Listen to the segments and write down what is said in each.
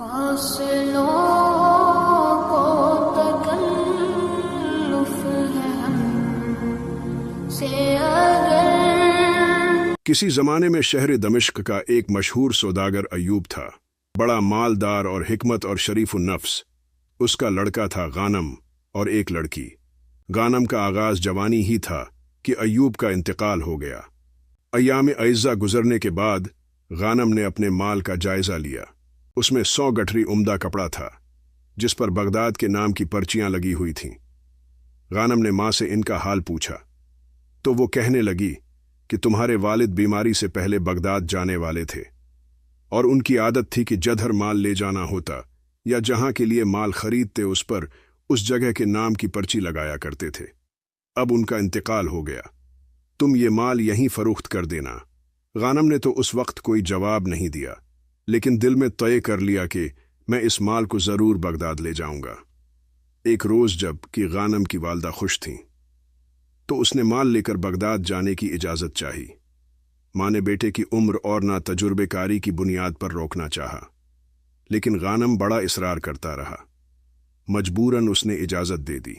فاصلوں کو تکلف ہے ہم سے اگر۔ کسی زمانے میں شہر دمشق کا ایک مشہور سوداگر ایوب تھا، بڑا مالدار اور حکمت اور شریف النفس۔ اس کا لڑکا تھا غانم اور ایک لڑکی۔ غانم کا آغاز جوانی ہی تھا کہ ایوب کا انتقال ہو گیا۔ ایام اعزہ گزرنے کے بعد غانم نے اپنے مال کا جائزہ لیا۔ اس میں 100 گٹھری عمدہ کپڑا تھا جس پر بغداد کے نام کی پرچیاں لگی ہوئی تھیں۔ غانم نے ماں سے ان کا حال پوچھا تو وہ کہنے لگی کہ تمہارے والد بیماری سے پہلے بغداد جانے والے تھے اور ان کی عادت تھی کہ جدھر مال لے جانا ہوتا یا جہاں کے لیے مال خریدتے اس پر اس جگہ کے نام کی پرچی لگایا کرتے تھے۔ اب ان کا انتقال ہو گیا، تم یہ مال یہیں فروخت کر دینا۔ غانم نے تو اس وقت کوئی جواب نہیں دیا، لیکن دل میں طے کر لیا کہ میں اس مال کو ضرور بغداد لے جاؤں گا۔ ایک روز جب کہ غانم کی والدہ خوش تھیں تو اس نے مال لے کر بغداد جانے کی اجازت چاہی۔ ماں نے بیٹے کی عمر اور نہ تجربے کاری کی بنیاد پر روکنا چاہا، لیکن غانم بڑا اصرار کرتا رہا۔ مجبوراً اس نے اجازت دے دی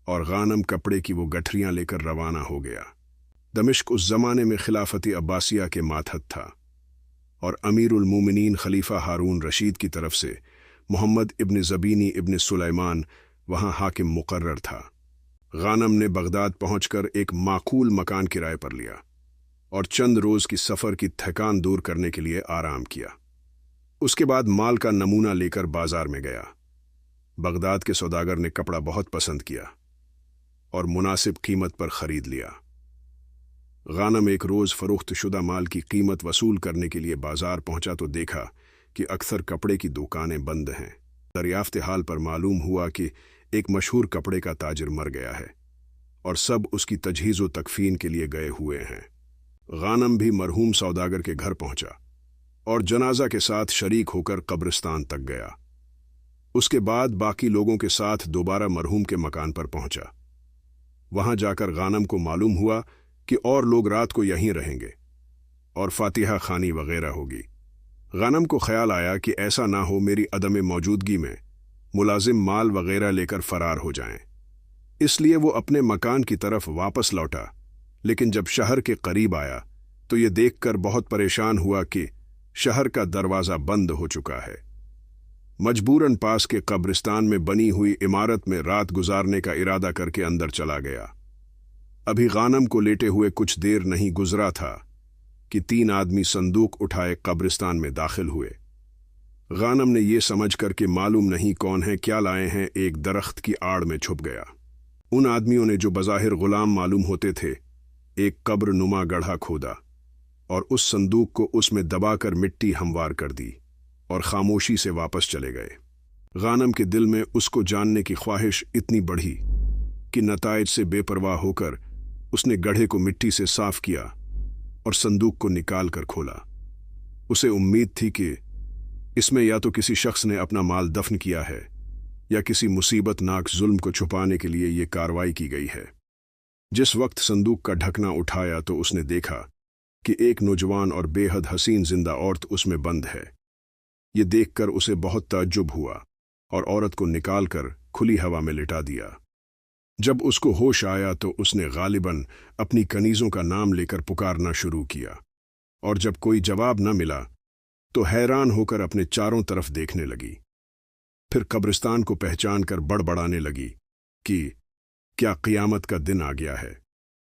اور غانم کپڑے کی وہ گٹھریاں لے کر روانہ ہو گیا۔ دمشق اس زمانے میں خلافت عباسیہ کے ماتحت تھا اور امیر المومنین خلیفہ ہارون رشید کی طرف سے محمد ابن زبینی ابن سلیمان وہاں حاکم مقرر تھا۔ غانم نے بغداد پہنچ کر ایک معقول مکان کرائے پر لیا اور چند روز کی سفر کی تھکان دور کرنے کے لیے آرام کیا۔ اس کے بعد مال کا نمونہ لے کر بازار میں گیا۔ بغداد کے سوداگر نے کپڑا بہت پسند کیا اور مناسب قیمت پر خرید لیا۔ غانم ایک روز فروخت شدہ مال کی قیمت وصول کرنے کے لیے بازار پہنچا تو دیکھا کہ اکثر کپڑے کی دکانیں بند ہیں۔ دریافت حال پر معلوم ہوا کہ ایک مشہور کپڑے کا تاجر مر گیا ہے اور سب اس کی تجہیز و تکفین کے لیے گئے ہوئے ہیں۔ غانم بھی مرحوم سوداگر کے گھر پہنچا اور جنازہ کے ساتھ شریک ہو کر قبرستان تک گیا۔ اس کے بعد باقی لوگوں کے ساتھ دوبارہ مرحوم کے مکان پر پہنچا۔ وہاں جا کر غانم کو معلوم ہوا کہ اور لوگ رات کو یہیں رہیں گے اور فاتحہ خوانی وغیرہ ہوگی۔ غانم کو خیال آیا کہ ایسا نہ ہو میری عدم موجودگی میں ملازم مال وغیرہ لے کر فرار ہو جائیں، اس لیے وہ اپنے مکان کی طرف واپس لوٹا۔ لیکن جب شہر کے قریب آیا تو یہ دیکھ کر بہت پریشان ہوا کہ شہر کا دروازہ بند ہو چکا ہے۔ مجبوراً پاس کے قبرستان میں بنی ہوئی عمارت میں رات گزارنے کا ارادہ کر کے اندر چلا گیا۔ ابھی غانم کو لیٹے ہوئے کچھ دیر نہیں گزرا تھا کہ 3 آدمی صندوق اٹھائے قبرستان میں داخل ہوئے۔ غانم نے یہ سمجھ کر کہ معلوم نہیں کون ہے کیا لائے ہیں، ایک درخت کی آڑ میں چھپ گیا۔ ان آدمیوں نے جو بظاہر غلام معلوم ہوتے تھے ایک قبر نما گڑھا کھودا اور اس صندوق کو اس میں دبا کر مٹی ہموار کر دی اور خاموشی سے واپس چلے گئے۔ غانم کے دل میں اس کو جاننے کی خواہش اتنی بڑھی کہ نتائج سے بے پرواہ ہو کر اس نے گڑھے کو مٹی سے صاف کیا اور صندوق کو نکال کر کھولا۔ اسے امید تھی کہ اس میں یا تو کسی شخص نے اپنا مال دفن کیا ہے یا کسی مصیبت ناک ظلم کو چھپانے کے لیے یہ کارروائی کی گئی ہے۔ جس وقت صندوق کا ڈھکنا اٹھایا تو اس نے دیکھا کہ ایک نوجوان اور بے حد حسین زندہ عورت اس میں بند ہے۔ یہ دیکھ کر اسے بہت تعجب ہوا اور عورت کو نکال کر کھلی ہوا میں لٹا دیا۔ جب اس کو ہوش آیا تو اس نے غالباً اپنی کنیزوں کا نام لے کر پکارنا شروع کیا، اور جب کوئی جواب نہ ملا تو حیران ہو کر اپنے چاروں طرف دیکھنے لگی۔ پھر قبرستان کو پہچان کر بڑبڑانے لگی کہ کیا قیامت کا دن آ گیا ہے۔